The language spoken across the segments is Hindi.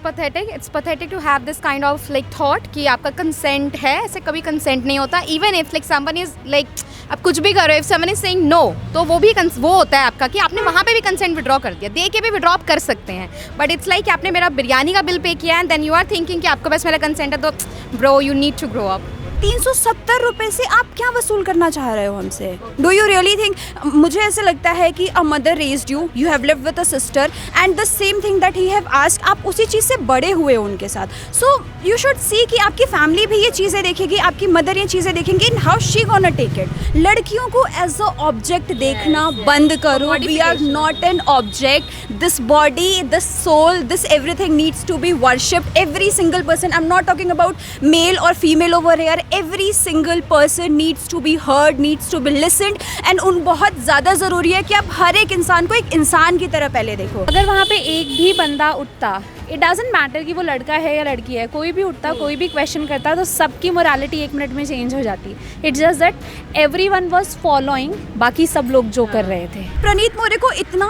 It's pathetic to have this kind of like thought कि आपका कंसेंट है, ऐसे कभी कंसेंट नहीं होता। Even if like someone is like आप कुछ भी करो, if someone is saying no, तो वो भी वो होता है आपका कि आपने वहाँ पे भी कंसेंट विड्रॉ कर दिया, दे के भी विड्रॉ कर सकते हैं। बट इट्स लाइक आपने मेरा बिरयानी का बिल पे किया and then you are thinking कि आपके पास मेरा कंसेंट है, तो bro you need to grow up. 370 रुपए से आप क्या वसूल करना चाह रहे हो हमसे? Do you really think? मुझे ऐसे लगता है कि a mother raised you, you have lived with a sister and the same thing that he have asked, आप उसी चीज़ से बड़े हुए हो उनके साथ। सो यू शुड सी कि आपकी फैमिली भी ये चीज़ें देखेगी, आपकी मदर ये चीज़ें देखेंगी, in how she gonna take it. लड़कियों को एज अ ऑब्जेक्ट देखना बंद करो। We are not an object. This body, this soul, this everything needs to be worshipped. Every single person, I am not talking about male और female over here, every single person needs to be heard, needs to be listened and उन बहुत ज़्यादा ज़रूरी है कि आप हर एक इंसान को एक इंसान की तरह पहले देखो। अगर वहाँ पे एक भी बंदा उठता, इट डजेंट मैटर कि वो लड़का है या लड़की है, कोई भी उठता, कोई भी क्वेश्चन करता, तो सबकी मोरालिटी 1 मिनट में चेंज हो जाती। It's just that everyone was following बाकी सब लोग जो कर रहे थे। प्रणीत मोरे को इतना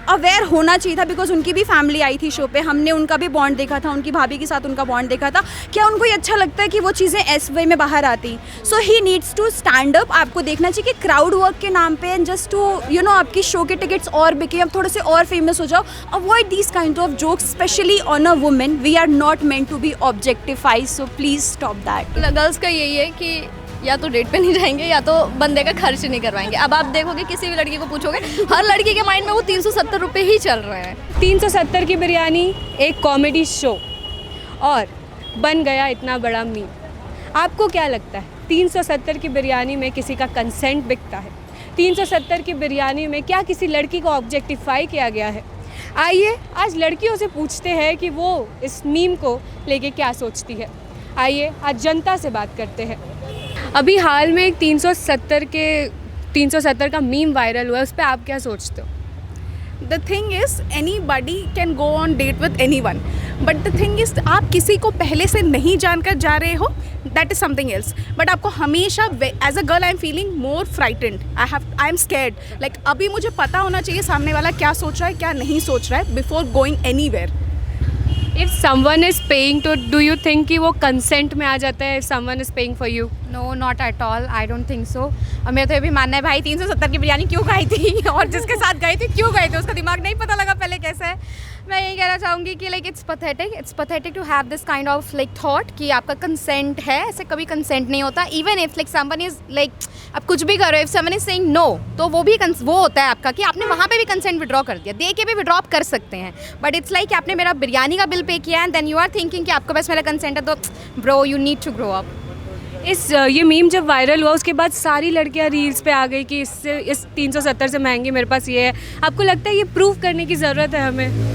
अवेयर होना चाहिए था, बिकॉज उनकी भी फैमिली आई थी शो पे, हमने उनका भी बॉन्ड देखा था, उनकी भाभी के साथ उनका बॉन्ड देखा था। क्या उनको ये अच्छा लगता है कि वो चीज़ें इस वे में बाहर आती? So he needs to stand up. आपको देखना चाहिए कि क्राउड वर्क के नाम पे and just to you know आपकी शो के टिकट्स और बिके, अब थोड़े से और फेमस हो जाओ। Avoid these kind of jokes, specially on a women. We are not meant to be objectified, so please stop that. Girls का यही है कि या तो डेट पे नहीं जाएंगे या तो बंदे का खर्च नहीं करवाएंगे। अब आप देखोगे किसी भी लड़की को पूछोगे, हर लड़की के माइंड में वो 370 रुपये ही चल रहे हैं। 370 की बिरयानी एक कॉमेडी शो और बन गया इतना बड़ा मीम। आपको क्या लगता है 370 की बिरयानी में किसी का कंसेंट बिकता है? 370 की बिरयानी में क्या किसी लड़की को ऑब्जेक्टिफाई किया गया है? आइए आज लड़कियों से पूछते हैं कि वो इस मीम को लेके क्या सोचती है। आइए आज जनता से बात करते हैं। अभी हाल में एक 370 का मीम वायरल हुआ है, उस पर आप क्या सोचते हो? The thing is, anybody can go on date with anyone. But the thing is, आप किसी को पहले से नहीं जानकर जा रहे हो, that is something else. But आपको हमेशा, as a girl, I am feeling more frightened. I am scared. Like अभी मुझे पता होना चाहिए सामने वाला क्या सोच रहा है, क्या नहीं सोच रहा है, before going anywhere. If someone is paying to, do you think कि वो consent में आ जाता है? If someone is paying for you? No not at all, I don't think so. और मेरा तो ये भी मानना है भाई 370 की बिरयानी क्यों खाई थी और जिसके साथ गई थी क्यों गए थे, उसका दिमाग नहीं पता लगा पहले कैसा है। मैं यही कहना चाहूँगी कि like it's pathetic to have this kind of like thought कि आपका कंसेंट है, ऐसे कभी कंसेंट नहीं होता। Even if like someone is like आप कुछ भी करो, if someone is saying no, तो वो भी वो होता है आपका कि आपने वहाँ पे भी कंसेंट विड्रॉ कर दिया, दे के भी विड्रॉ कर सकते हैं। बट इट्स लाइक आपने मेरा बिरयानी का बिल पे किया and then you are thinking कि आपके पास मेरा कंसेंट है, तो bro you need to grow up. ये मीम जब वायरल हुआ उसके बाद सारी लड़कियां रील्स पे आ गई कि इस 370 से महंगी मेरे पास ये है। आपको लगता है ये प्रूव करने की ज़रूरत है हमें?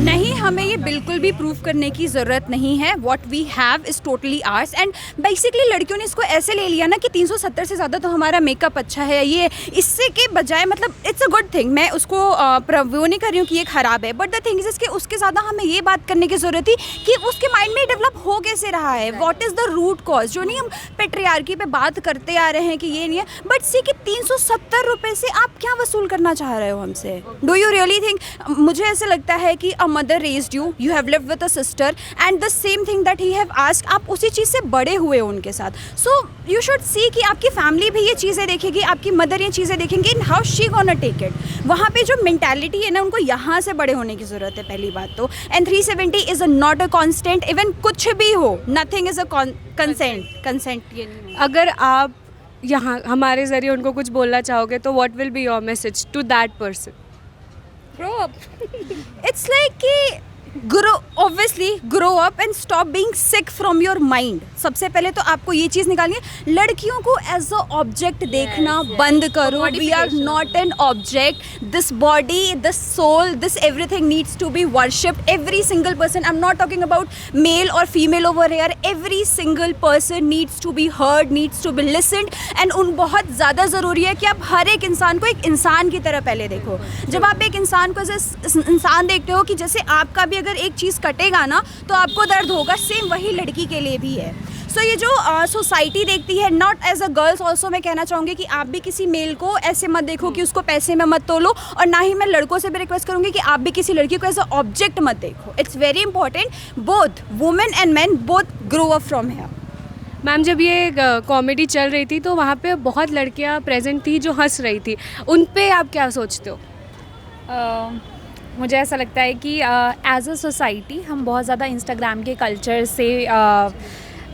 नहीं, हमें ये बिल्कुल भी प्रूव करने की ज़रूरत नहीं है। What we have is totally ours and basically लड़कियों ने इसको ऐसे ले लिया ना कि 370 से ज़्यादा तो हमारा मेकअप अच्छा है, ये इससे के बजाय मतलब इट्स अ गुड थिंग। मैं उसको वो नहीं कर रही हूँ कि ये ख़राब है, बट द थिंग इज़ इसके उसके ज़्यादा हमें ये बात करने की ज़रूरत थी कि उसके माइंड में डेवलप हो कैसे रहा है, what is the root cause. जो नहीं हम पेट्रियार्की पे बात करते आ रहे हैं कि ये नहीं है, बट सी कि 370 रुपये से आप क्या वसूल करना चाह रहे हो हमसे? Do you really think? मुझे ऐसे लगता है कि a mother raised you, you have lived with a sister and the same thing that he have asked, आप उसी चीज़ से बड़े हुए हो उनके साथ। सो यू शुड सी कि आपकी फैमिली भी ये चीज़ें देखेगी, आपकी मदर ये चीज़ें देखेंगी, in how she gonna take it. वहाँ पे जो मेंटालिटी है ना, उनको यहाँ से बड़े होने की ज़रूरत है पहली बात तो। And 370 is not a constant, even कुछ भी हो, नथिंग इज़ अ कंसेंट ये नहीं। अगर आप यहाँ हमारे ज़रिए उनको कुछ बोलना चाहोगे तो what will be your message to that person? Grow up. It's like कि grow up and stop being sick from your mind. सबसे पहले तो आपको ये चीज़ निकालनी है, लड़कियों को एज अ ऑब्जेक्ट देखना बंद करो। We are not an object. This body, this soul, this everything needs to be worshipped. Every single person, I am not talking about male और female over here, every single person needs to be heard, needs to be listened and उन बहुत ज़्यादा ज़रूरी है कि आप हर एक इंसान को एक इंसान की तरह पहले देखो। जब आप एक इंसान को ऐसे इंसान देखते हो कि जैसे आपका भी अगर एक चीज़ कटेगा ना तो आपको दर्द होगा, सेम वही लड़की के लिए भी है। सो ये जो सोसाइटी देखती है, not as a girls also, मैं कहना चाहूँगी कि आप भी किसी मेल को ऐसे मत देखो कि उसको पैसे में मत तोलो, और ना ही मैं लड़कों से भी रिक्वेस्ट करूँगी कि आप भी किसी लड़की को एज अ ऑब्जेक्ट मत देखो. It's very important, both women and man both grow up from here. Ma'am, जब ये कॉमेडी चल रही थी तो वहाँ पे बहुत लड़कियाँ प्रेजेंट थी जो हंस रही थी, उन पे आप क्या सोचते हो? मुझे ऐसा लगता है कि एज अ सोसाइटी हम बहुत ज़्यादा इंस्टाग्राम के कल्चर से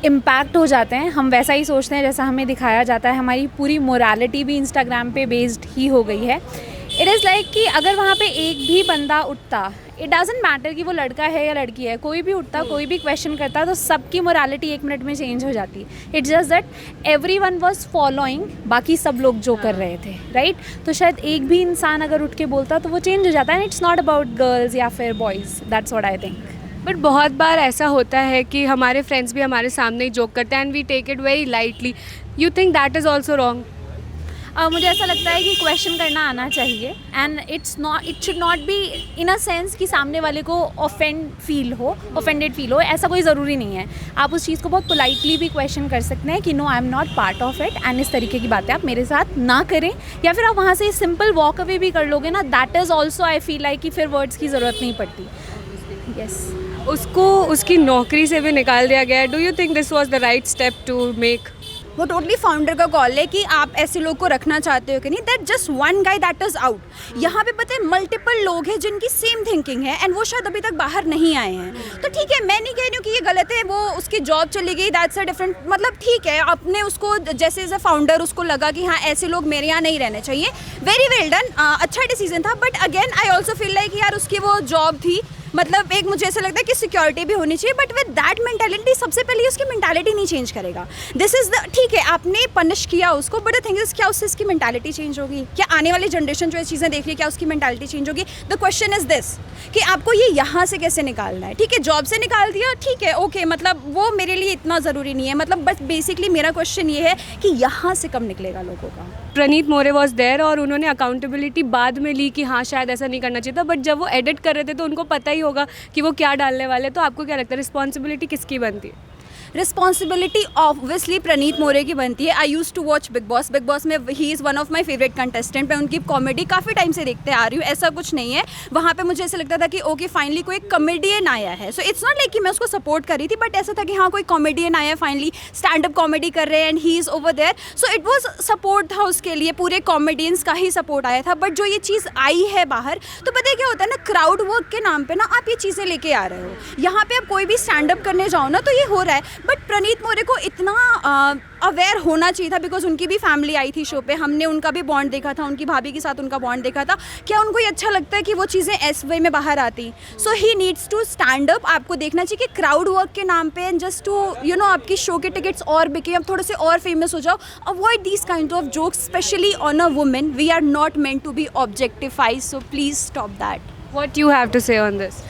इम्पैक्ट हो जाते हैं. हम वैसा ही सोचते हैं जैसा हमें दिखाया जाता है. हमारी पूरी मोरालिटी भी इंस्टाग्राम पे बेस्ड ही हो गई है. इट इज़ लाइक कि अगर वहाँ पे एक भी बंदा उठता, इट डजंट मैटर कि वो लड़का है या लड़की है, कोई भी उठता, कोई भी क्वेश्चन करता, तो सबकी मोरालिटी 1 मिनट में चेंज हो जाती. It's just that everyone was following बाकी सब लोग जो कर रहे थे, राइट? तो शायद एक भी इंसान अगर उठ के बोलता तो वो चेंज हो जाता है. And it's not about girls या फिर boys. That's what I think. But बहुत बार ऐसा होता है कि हमारे फ्रेंड्स भी हमारे सामने ही जोक करते हैं and we take it very lightly. You think that is also wrong? मुझे ऐसा लगता है कि क्वेश्चन करना आना चाहिए. And it should not be in a sense कि सामने वाले को ऑफेंडेड फील हो. ऐसा कोई ज़रूरी नहीं है. आप उस चीज़ को बहुत पोलाइटली भी क्वेश्चन कर सकते हैं कि no, I am not part of it, and इस तरीके की बातें आप मेरे साथ ना करें. या फिर आप वहाँ से सिंपल वॉक अवे भी कर लोगे ना, that is also I feel like कि फिर वर्ड्स की ज़रूरत नहीं पड़ती. यस. उसको उसकी नौकरी से भी निकाल दिया गया. Do you think this was the right step to make? वो टोटली फाउंडर का कॉल है कि आप ऐसे लोग को रखना चाहते हो कि नहीं. That just one guy that is out. यहाँ पे पता है मल्टीपल लोग हैं जिनकी सेम थिंकिंग है एंड वो शायद अभी तक बाहर नहीं आए हैं. तो ठीक है, मैं नहीं कह रही हूँ कि ये गलत है. वो उसकी जॉब चली गई, दैट्स अ डिफरेंट, मतलब ठीक है, आपने उसको जैसे एज अ फाउंडर उसको लगा कि हाँ ऐसे लोग मेरे यहाँ नहीं रहने चाहिए. वेरी वेल डन, अच्छा डिसीजन था. But again I also feel like यार उसकी वो जॉब थी, मतलब एक मुझे ऐसा लगता है कि सिक्योरिटी भी होनी चाहिए. बट विद दैट मेंटालिटी, सबसे पहले उसकी मेंटालिटी नहीं चेंज करेगा. दिस इज द, ठीक है आपने पनिश किया उसको, बट द थिंग इज क्या उससे इसकी मेंटालिटी चेंज होगी? क्या आने वाली जनरेशन जो ये चीज़ें देख रही है क्या उसकी मेंटालिटी चेंज होगी? द क्वेश्चन इज दिस कि आपको ये यहाँ से कैसे निकालना है. ठीक है, जॉब से निकाल दिया, ठीक है, ओके, मतलब वो मेरे लिए इतना ज़रूरी नहीं है. मतलब बस बेसिकली मेरा क्वेश्चन ये है कि यहाँ से कब निकलेगा लोगों का. प्रणीत मोरे वॉज देयर और उन्होंने अकाउंटेबिलिटी बाद में ली कि हाँ शायद ऐसा नहीं करना चाहिए था. बट जब वो एडिट कर रहे थे तो उनको पता ही होगा कि वो क्या डालने वाले. तो आपको क्या लगता है रिस्पॉन्सिबिलिटी किसकी बनती है? रिस्पॉन्सिबिलिटी ऑब्वियसली प्रणीत मोरे की बनती है. I use to watch Big Boss. Big Boss में he is one of my favourite contestant. मैं उनकी कॉमेडी काफ़ी टाइम से देखते आ रही हूँ, ऐसा कुछ नहीं है. वहाँ पे मुझे ऐसा लगता था कि ओके फाइनली कोई कॉमेडियन आया है. सो इट्स नॉट लाइक कि मैं उसको सपोर्ट कर रही थी, बट ऐसा था कि हाँ कोई कॉमेडियन आया है, फाइनली स्टैंड अप कॉमेडी कर रहे हैं and he is over there. So it was support था उसके लिए, पूरे कॉमेडियंस का ही सपोर्ट आया था. बट जो ये चीज़ आई है बाहर, तो पता है क्या होता है ना, क्राउड वर्क के नाम पे ना आप ये चीज़ें लेके आ रहे हो. यहाँ पे आप कोई भी स्टैंड अप करने जाओ ना तो ये हो रहा है. बट प्रणीत मोरे को इतना अवेयर होना चाहिए था, बिकॉज उनकी भी फैमिली आई थी शो पे. हमने उनका भी बॉन्ड देखा था, उनकी भाभी के साथ उनका बॉन्ड देखा था. क्या उनको ये अच्छा लगता है कि वो चीज़ें एस वे में बाहर आती? So he needs to stand up. आपको देखना चाहिए कि क्राउड वर्क के नाम पे and just to you know आपकी शो के टिकट्स और बिके, अब थोड़े से और फेमस हो जाओ. Avoid these kind of jokes, specially on a women. We are not meant to be objectified, so please stop that. What you have to say on this?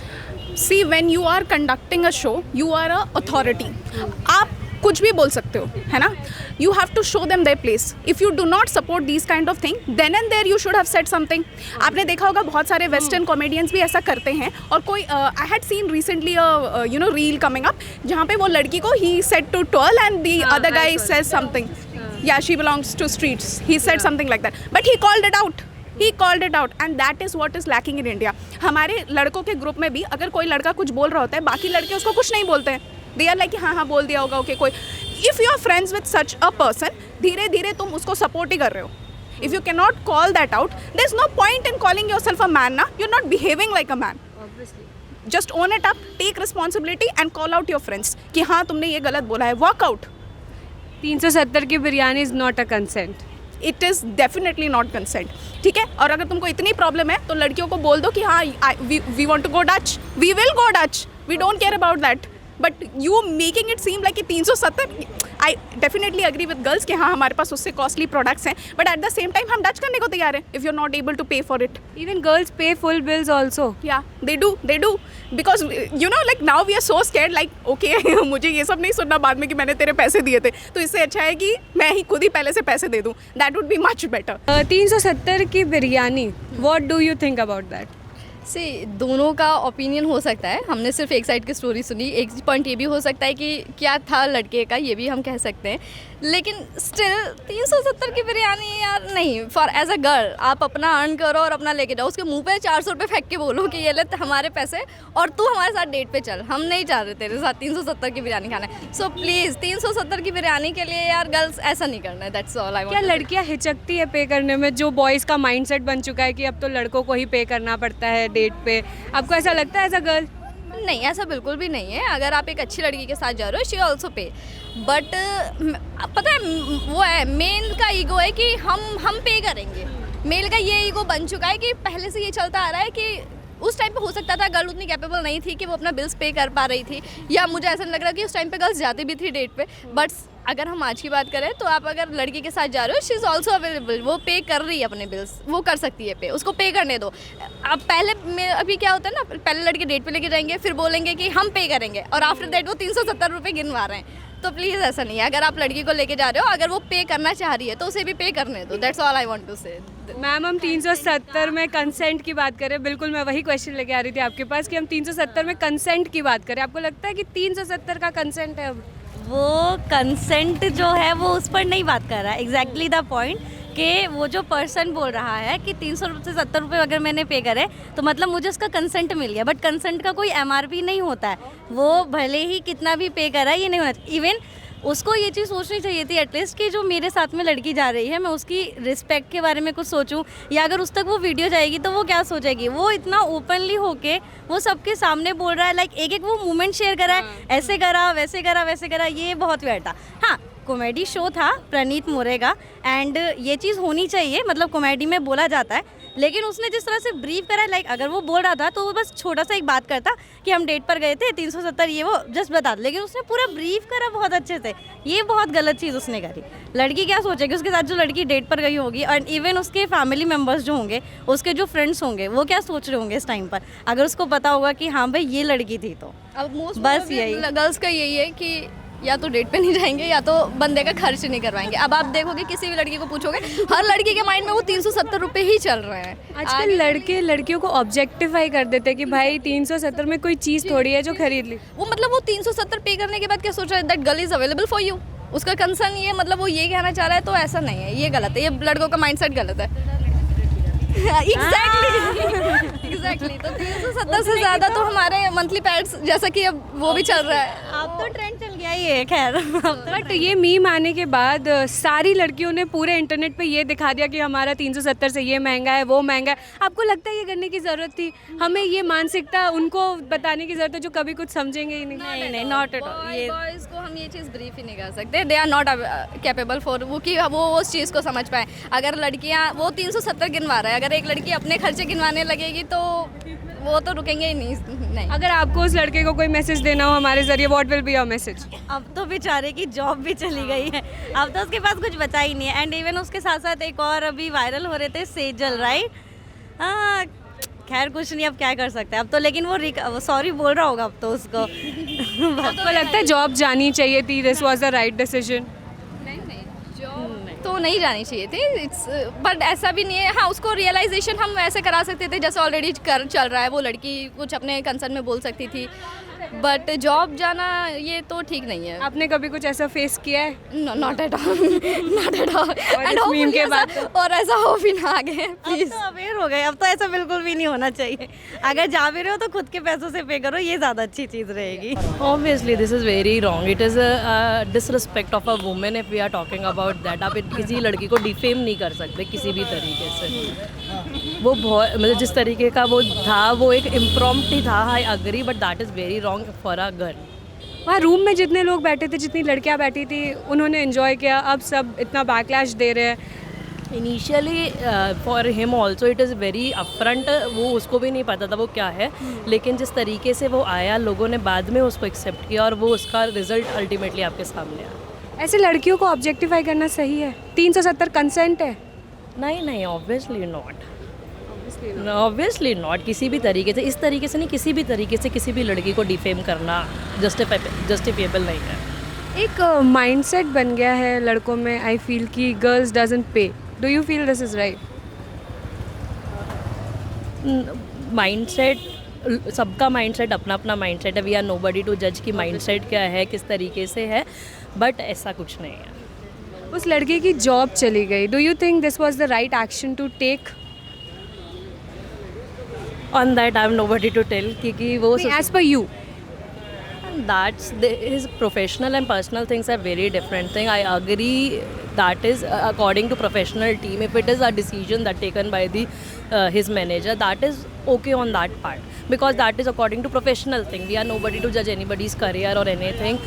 See, when you are conducting a show, you are a authority. आप कुछ भी बोल सकते हो, है ना? You have to show them their place. If you do not support these kind of thing, then and there you should have said something. आपने देखा होगा बहुत सारे वेस्टर्न कॉमेडियंस भी ऐसा करते हैं. और कोई I had seen recently a you know reel coming up जहाँ पे वो लड़की को he said to twirl and the other guy says something. Yeah, she belongs to streets. He said something like that, but he called it out. He called it out and that is what is lacking in India. हमारे लड़कों के ग्रुप में भी अगर कोई लड़का कुछ बोल रहा होता है, बाकी लड़के उसको कुछ नहीं बोलते हैं. They are like हाँ हाँ बोल दिया होगा, ओके कोई. If you are friends with such a person, धीरे धीरे तुम उसको सपोर्ट ही कर रहे हो. If you cannot call that out, there's no point in calling yourself a man ना. You're not behaving like a man. Obviously. Just own it up, take responsibility and call out your friends कि हाँ तुमने ये गलत बोला है. Walk out. 370 की biryani is not a consent. It is definitely not consent. ठीक है, और अगर तुमको इतनी प्रॉब्लम है तो लड़कियों को बोल दो कि हाँ we want to go Dutch, we will go Dutch, we don't care about that. But you making it seem like कि 370. I definitely agree with girls कि हाँ हमारे पास उससे कॉस्टली प्रोडक्ट्स हैं, but at the same time हम डच करने को तैयार हैं if you are not able to pay for it. Even girls pay full bills also. या they do because you know like now we are so scared like okay मुझे ये सब नहीं सुनना बाद में कि मैंने तेरे पैसे दिए थे, तो इससे अच्छा है कि मैं ही खुद ही पहले से पैसे दे दूँ. That would be much better. 370 की biryani, what do you think about that? सी दोनों का ओपिनियन हो सकता है, हमने सिर्फ एक साइड की स्टोरी सुनी। एक पॉइंट ये भी हो सकता है कि क्या था लड़के का, ये भी हम कह सकते हैं, लेकिन स्टिल 370 की बिरयानी यार नहीं। फॉर एज अ गर्ल आप अपना अर्न करो और अपना लेके जाओ, उसके मुंह पे 400 रुपये फेंक के बोलो कि ये ले हमारे पैसे और तू हमारे साथ डेट पे चल, हम नहीं चाह रहे तेरे साथ 370 की बिरयानी खाना है। सो प्लीज़ 370 की बिरयानी के लिए यार गर्ल्स ऐसा नहीं करना है, दैट्स ऑल आई क्या लड़कियां हिचकती है पे करने में? जो बॉयज़ का माइंडसेट बन चुका है कि अब तो लड़कों को ही पे करना पड़ता है डेट पे, आपको ऐसा लगता है एज अ गर्ल? नहीं, ऐसा बिल्कुल भी नहीं है। अगर आप एक अच्छी लड़की के साथ जा रहे हो, शी ऑल्सो पे, बट पता है वो है मेल का ईगो है कि हम पे करेंगे। मेल का ये ईगो बन चुका है कि पहले से ये चलता आ रहा है कि उस टाइम पे हो सकता था गर्ल उतनी कैपेबल नहीं थी कि वो अपना बिल्स पे कर पा रही थी, या मुझे ऐसा नहीं लग रहा कि उस टाइम पे गर्ल्स जाती भी थी डेट पे। बट अगर हम आज की बात करें तो आप अगर लड़की के साथ जा रहे हो, शी इज़ ऑल्सो अवेलेबल, वो पे कर रही है अपने बिल्स, वो कर सकती है पे, उसको पे करने दो। अब पहले में अभी क्या होता है ना, पहले लड़के डेट पे लेके जाएंगे, फिर बोलेंगे कि हम पे करेंगे और आफ्टर दैट वो 370 रुपये गिनवा रहे हैं। तो प्लीज़ ऐसा नहीं है, अगर आप लड़की को लेके जा रहे हो, अगर वो पे करना चाह रही है तो उसे भी पे करने दो, that's all I want to say. Ma'am हम 370 में कंसेंट की बात करें, बिल्कुल मैं वही क्वेश्चन लेके आ रही थी आपके पास कि हम 370 में कंसेंट की बात करें, आपको लगता है कि 370 का कंसेंट है अब? वो कंसेंट जो है वो उस पर नहीं बात कर रहा है, एग्जैक्टली द पॉइंट कि वो जो पर्सन बोल रहा है कि 370 रुपये अगर मैंने पे करे तो मतलब मुझे उसका कंसेंट मिल गया, बट कंसेंट का कोई MRP नहीं होता है, वो भले ही कितना भी पे करा ये नहीं होना चाहिए। इवन उसको ये चीज़ सोचनी चाहिए थी एटलीस्ट कि जो मेरे साथ में लड़की जा रही है मैं उसकी रिस्पेक्ट के बारे में कुछ सोचूं, या अगर उस तक वो वीडियो जाएगी तो वो क्या सोचेगी। वो इतना ओपनली होके वो सबके सामने बोल रहा है, लाइक एक वो मोमेंट शेयर करा है, ऐसे करा वैसे करा वैसे करा, ये बहुत वेयर था। हाँ, कॉमेडी शो था प्रनीत मोरे का, एंड ये चीज़ होनी चाहिए, मतलब कॉमेडी में बोला जाता है, लेकिन उसने जिस तरह से ब्रीफ करा, लाइक अगर वो बोल रहा था तो वो बस छोटा सा एक बात करता कि हम डेट पर गए थे 370 ये वो जस्ट बता, लेकिन उसने पूरा ब्रीफ करा बहुत अच्छे से। ये बहुत गलत चीज़ उसने करी। लड़की क्या सोचेगी, उसके साथ जो लड़की डेट पर गई होगी, और इवन उसके फैमिली मेम्बर्स जो होंगे, उसके जो फ्रेंड्स होंगे, वो क्या सोच रहे होंगे इस टाइम पर, अगर उसको पता होगा कि हाँ भाई ये लड़की थी तो। अब मोस्ट बस यही गर्ल्स का यही है कि या तो डेट पे नहीं जाएंगे या तो बंदे का खर्च नहीं करवाएंगे। अब आप देखोगे किसी भी लड़की को पूछोगे, हर लड़की के माइंड में वो 370 रुपये ही चल रहे हैं। आजकल लड़के लड़कियों को ऑब्जेक्टिफाई कर देते हैं कि भाई 370 में कोई चीज़ थोड़ी है जो खरीद ली। वो मतलब वो 370 पे करने के बाद क्या सोच रहा है, that girl is available for you, उसका कंसर्न ये मतलब वो ये कहना चाह रहा है, तो ऐसा नहीं है, ये गलत है, ये लड़कों का माइंडसेट गलत है। एग्जैक्टली तो 370 से ज़्यादा तो हमारे मंथली पैड्स जैसा कि अब वो भी चल रहा है। अब तो ट्रेंड चल गया ये, खैर। बट ये मीम आने के बाद सारी लड़कियों ने पूरे इंटरनेट पे ये दिखा दिया कि हमारा 370 से ये महंगा है वो महंगा है। आपको लगता है ये करने की ज़रूरत थी? हमें ये मानसिकता उनको बताने की ज़रूरत है जो कभी कुछ समझेंगे ही नहीं। नहीं, नॉट एट ऑल। ये बॉयज़ को हम ये चीज़ ब्रीफ ही नहीं कर सकते, they are not capable for वो कि वो उस चीज़ को समझ पाए। अगर लड़कियाँ वो 370 गिनवा रहा है, अगर एक लड़की अपने खर्चे गिनवाने लगेगी तो वो तो रुकेंगे ही नहीं। अगर आपको उस लड़के को कोई मैसेज देना हो हमारे ज़रिए, what will be your message? अब तो बेचारे की जॉब भी चली गई है, अब तो उसके पास कुछ बचा ही नहीं है। एंड इवन उसके साथ साथ एक और अभी वायरल हो रहे थे सेजल, राइट? हाँ, खैर कुछ नहीं, अब क्या कर सकते हैं अब तो, लेकिन वो सॉरी बोल रहा होगा अब तो उसको। आपको लगता है जॉब जानी चाहिए थी, this was the right decision? तो नहीं जानी चाहिए थी, इट्स बट ऐसा भी नहीं है। हाँ, उसको रियलाइजेशन हम ऐसे करा सकते थे जैसे ऑलरेडी कर चल रहा है, वो लड़की कुछ अपने कंसर्न में बोल सकती थी, बट जॉब जाना ये तो ठीक नहीं है। आपने कभी कुछ ऐसा फेस किया है? Not at all, not at all. इस meme के बाद और ऐसा हो भी ना आगे अब प्लीज। तो अवेयर हो गए, अब तो ऐसा बिल्कुल भी नहीं होना चाहिए। अगर जा भी रहे हो तो खुद के पैसों से पे करो, ये ज़्यादा अच्छी चीज़ रहेगी। Obviously, this is very wrong. It is a disrespect of a woman if we are talking about that. आप किसी लड़की को डिफेम नहीं कर सकते किसी भी तरीके से। वो बहुत मतलब जिस तरीके का वो था वो एक इम्प्रॉम्प्ट ही था, I agree, but that is very wrong for a girl. वहाँ रूम में जितने लोग बैठे थे, जितनी लड़कियाँ बैठी थी, उन्होंने एंजॉय किया, अब सब इतना बैकलैश दे रहे हैं। Initially for him also it is very upfront, वो उसको भी नहीं पता था वो क्या है, लेकिन जिस तरीके से वो आया लोगों ने बाद में उसको एक्सेप्ट किया और वो उसका रिजल्ट अल्टीमेटली आपके सामने आया। ऐसे लड़कियों को ऑब्जेक्टिफाई करना सही है? 370 कंसेंट है? नहीं, ऑब्वियसली नॉट, किसी भी तरीके से, इस तरीके से नहीं, किसी भी तरीके से किसी भी लड़की को डिफेम करना जस्टिफिएबल नहीं है। एक माइंडसेट बन गया है लड़कों में, आई फील कि गर्ल्स डजंट पे। Do you feel this is right? Mindset, सबका माइंडसेट अपना अपना माइंडसेट है. वी आर नोबडी टू जज कि माइंडसेट क्या है, किस तरीके से है, बट ऐसा कुछ नहीं है. उस लड़के की जॉब चली गई. Do you think this was the right action to take? On that I am nobody to tell, क्योंकि वो as per you. that's his professional and personal things are very different thing. I agree that is according to professional team. If it is a decision that taken by the his manager, that is okay on that part, because that is according to professional thing. We are nobody to judge anybody's career or anything.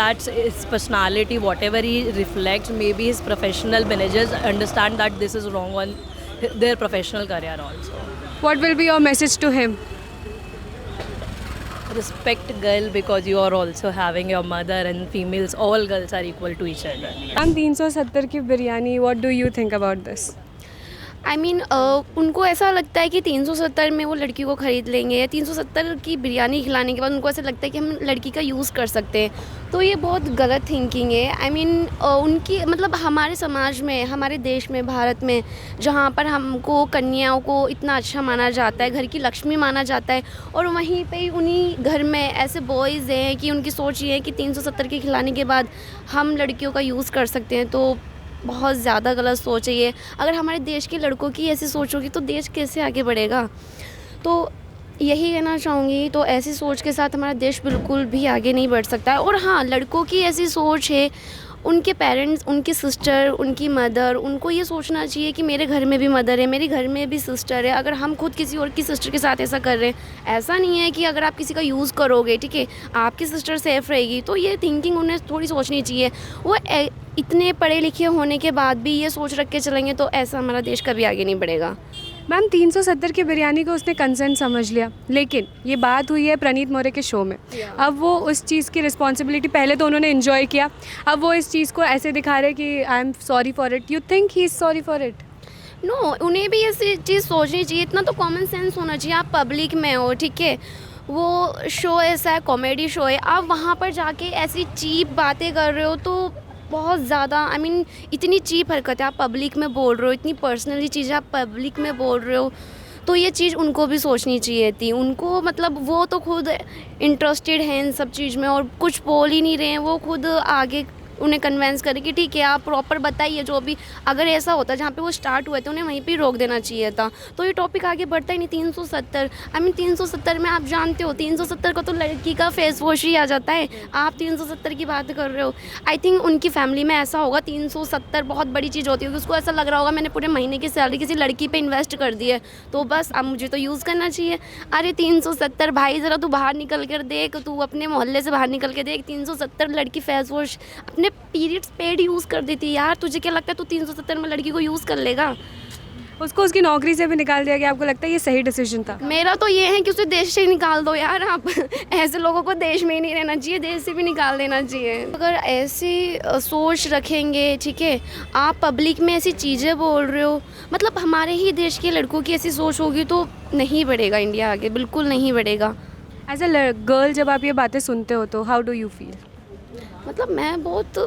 That's his personality, whatever he reflects. Maybe his professional managers understand that this is wrong on their professional career also. What will be your message to him? Respect girl, because you are also having your mother, and females, all girls are equal to each other. हम 370 की biryani, what do you think about this? I mean उनको ऐसा लगता है कि 370 में वो लड़की को ख़रीद लेंगे, या 370 की बिरयानी खिलाने के बाद उनको ऐसा लगता है कि हम लड़की का यूज़ कर सकते हैं. तो ये बहुत गलत थिंकिंग है. आई मीन उनकी मतलब हमारे समाज में, हमारे देश में, भारत में, जहाँ पर हमको कन्याओं को इतना अच्छा माना जाता है, घर की लक्ष्मी माना जाता है, और वहीं पे उन्हीं घर में ऐसे बॉयज़ हैं कि उनकी सोच ये है कि 370 के खिलाने के बाद हम लड़कियों का यूज़ कर सकते हैं. तो बहुत ज़्यादा गलत सोच है ये. अगर हमारे देश के लड़कों की ऐसी सोच होगी तो देश कैसे आगे बढ़ेगा. तो यही कहना चाहूँगी. तो ऐसी सोच के साथ हमारा देश बिल्कुल भी आगे नहीं बढ़ सकता है. और हाँ, लड़कों की ऐसी सोच है, उनके पेरेंट्स, उनकी सिस्टर, उनकी मदर, उनको ये सोचना चाहिए कि मेरे घर में भी मदर है, मेरे घर में भी सिस्टर है. अगर हम खुद किसी और की सिस्टर के साथ ऐसा कर रहे हैं, ऐसा नहीं है कि अगर आप किसी का यूज़ करोगे, ठीक है, आपकी सिस्टर सेफ़ रहेगी. तो ये थिंकिंग उन्हें थोड़ी सोचनी चाहिए. वो इतने पढ़े लिखे होने के बाद भी ये सोच रख के चलेंगे तो ऐसा हमारा देश कभी आगे नहीं बढ़ेगा. मैम 370 की बिरयानी को उसने कंसेंट समझ लिया, लेकिन ये बात हुई है प्रणीत मौर्य के शो में. अब वो उस चीज़ की रिस्पॉन्सिबिलिटी, पहले तो उन्होंने इन्जॉय किया, अब वो इस चीज़ को ऐसे दिखा रहे कि I am sorry for it. You think he is sorry for it? No, उन्हें भी ऐसी चीज़ सोचनी चाहिए. इतना तो कॉमन सेंस होना चाहिए. आप पब्लिक में हो, ठीक है, वो शो ऐसा है, कॉमेडी शो है, आप वहाँ पर जाके ऐसी चीप बातें कर रहे हो तो बहुत ज़्यादा, आई मीन इतनी चीप हरकत है. आप पब्लिक में बोल रहे हो, इतनी पर्सनली चीज़ें आप पब्लिक में बोल रहे हो. तो ये चीज़ उनको भी सोचनी चाहिए थी. उनको मतलब वो तो खुद इंटरेस्टेड हैं इन सब चीज़ में और कुछ बोल ही नहीं रहे हैं. वो खुद आगे उन्हें कन्वेंस करें कि ठीक है, आप प्रॉपर बताइए जो भी. अगर ऐसा होता जहाँ पे वो स्टार्ट हुए थे उन्हें वहीं पे रोक देना चाहिए था. तो ये टॉपिक आगे बढ़ता ही नहीं. 370, आई मीन 370 में आप जानते हो 370 का तो लड़की का फेस वॉश ही आ जाता है. आप 370 की बात कर रहे हो. आई थिंक उनकी फैमिली में ऐसा होगा, 370 बहुत बड़ी चीज़ होती होगी. उसको ऐसा लग रहा होगा मैंने पूरे महीने की सैलरी किसी लड़की पर इन्वेस्ट कर दी है, तो बस अब मुझे तो यूज़ करना चाहिए. अरे 370 भाई, ज़रा तू बाहर निकल कर देख, तू अपने मोहल्ले से बाहर निकल के देख. 370 लड़की फेस वॉश अपने पीरियड्स पेड यूज़ कर देती. यार तुझे क्या लगता है तू 370 में लड़की को यूज़ कर लेगा? उसको उसकी नौकरी से भी निकाल दिया गया. आपको लगता है ये सही डिसीजन था? मेरा तो ये है कि उसे देश से ही निकाल दो यार. आप ऐसे लोगों को देश में ही नहीं रहना चाहिए, देश से भी निकाल देना चाहिए. अगर ऐसी सोच रखेंगे, ठीक है, आप पब्लिक में ऐसी चीज़ें बोल रहे हो, मतलब हमारे ही देश के लड़कों की ऐसी सोच होगी तो नहीं बढ़ेगा इंडिया आगे, बिल्कुल नहीं बढ़ेगा. एज अ गर्ल जब आप ये बातें सुनते हो तो हाउ डू यू फील? मतलब मैं बहुत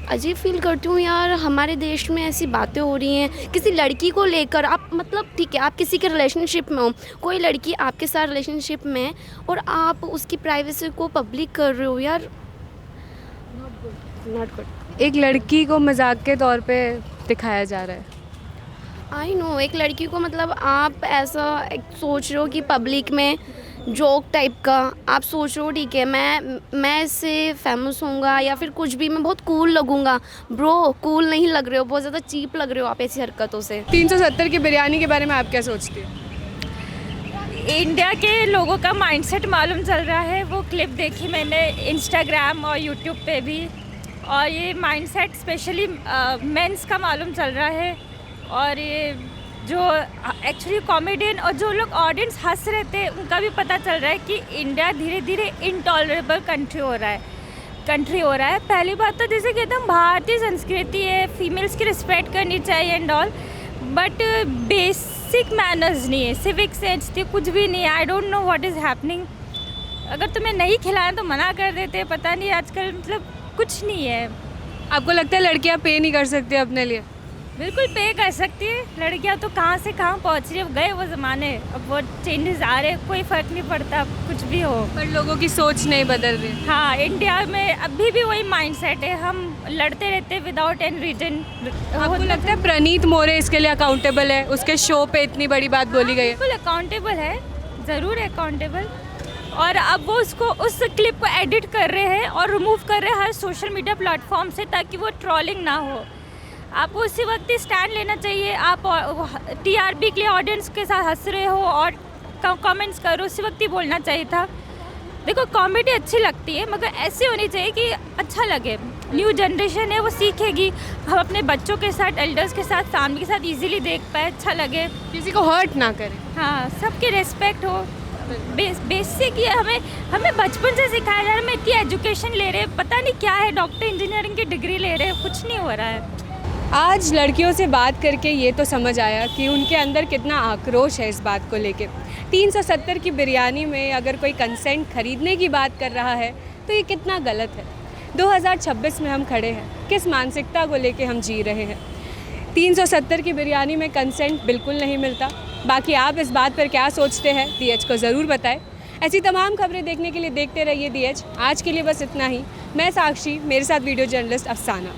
अजीब फील करती हूँ यार. हमारे देश में ऐसी बातें हो रही हैं किसी लड़की को लेकर. आप मतलब ठीक है, आप किसी के रिलेशनशिप में हो, कोई लड़की आपके साथ रिलेशनशिप में है और आप उसकी प्राइवेसी को पब्लिक कर रहे हो. यार नॉट गुड. एक लड़की को मजाक के तौर पे दिखाया जा रहा है. आई नो, एक लड़की को मतलब आप ऐसा सोच रहे हो कि पब्लिक में जोक टाइप का आप सोच रहे हो, ठीक है, मैं इससे फेमस होऊंगा या फिर कुछ भी, मैं बहुत कूल लगूंगा. ब्रो, कूल नहीं लग रहे हो, बहुत ज़्यादा चीप लग रहे हो आप ऐसी हरकतों से. 370 की बिरयानी के बारे में आप क्या सोचती हैं? इंडिया के लोगों का माइंडसेट मालूम चल रहा है. वो क्लिप देखी मैंने इंस्टाग्राम और यूट्यूब पे भी, और ये माइंडसेट स्पेशली मेंस का मालूम चल रहा है. और ये जो एक्चुअली कॉमेडियन और जो लोग ऑडियंस हंस रहे थे उनका भी पता चल रहा है कि इंडिया धीरे धीरे इनटॉलरेबल कंट्री हो रहा है. पहली बात तो जैसे कि एकदम भारतीय संस्कृति है, फीमेल्स की रिस्पेक्ट करनी चाहिए and all, but basic manners नहीं है, सिविक सेंस थी, कुछ भी नहीं है. I don't know what is happening. अगर तुम्हें नहीं खिलाया तो मना कर देते. पता नहीं आजकल मतलब कुछ नहीं है. आपको लगता है लड़कियां पे नहीं कर सकती अपने लिए? बिल्कुल पे कर सकती है लड़कियां, तो कहाँ से कहाँ पहुँच रही है, गए वो ज़माने, अब वो चेंजेस आ रहे, कोई फ़र्क नहीं पड़ता कुछ भी हो। पर लोगों की सोच नहीं बदल रही। हाँ, इंडिया में अभी भी वही माइंडसेट है, हम लड़ते रहते विदाउट एनी रीजन। आपको लगता है प्रणीत मोरे इसके लिए अकाउंटेबल है? उसके शो पे इतनी बड़ी बात बोली गई है। बिल्कुल अकाउंटेबल है, ज़रूर है अकाउंटेबल। और अब वो उसको उस क्लिप को एडिट कर रहे हैं और रिमूव कर रहे हैं हर सोशल मीडिया प्लेटफॉर्म से, ताकि वो ट्रोलिंग ना हो। आपको उसी वक्त ही स्टैंड लेना चाहिए। आप टीआरपी के लिए ऑडियंस के साथ हंस रहे हो और कमेंट्स करो, उसी वक्त ही बोलना चाहिए था। देखो कॉमेडी अच्छी लगती है, मगर ऐसी होनी चाहिए कि अच्छा लगे। न्यू जनरेशन है, वो सीखेगी। हम अपने बच्चों के साथ, एल्डर्स के साथ, फैमिली के साथ इजीली देख पाए, अच्छा लगे, किसी को हर्ट ना करे। हाँ, सबकी रिस्पेक्ट हो। बेसिक ये हमें बचपन से सिखाया जा रहा है। हम इतनी एजुकेशन ले रहे हैं, पता नहीं क्या है, डॉक्टर इंजीनियरिंग की डिग्री ले रहे हैं, कुछ नहीं हो रहा है। आज लड़कियों से बात करके ये तो समझ आया कि उनके अंदर कितना आक्रोश है इस बात को लेके। 370 की बिरयानी में अगर कोई कंसेंट खरीदने की बात कर रहा है तो ये कितना गलत है। 2026 में हम खड़े हैं, किस मानसिकता को लेके हम जी रहे हैं। 370 की बिरयानी में कंसेंट बिल्कुल नहीं मिलता। बाकी आप इस बात पर क्या सोचते हैं दी एज को ज़रूर बताएं। ऐसी तमाम खबरें देखने के लिए देखते रहिए दी एज। आज के लिए बस इतना ही। मैं साक्षी, मेरे साथ वीडियो जर्नलिस्ट अफसाना।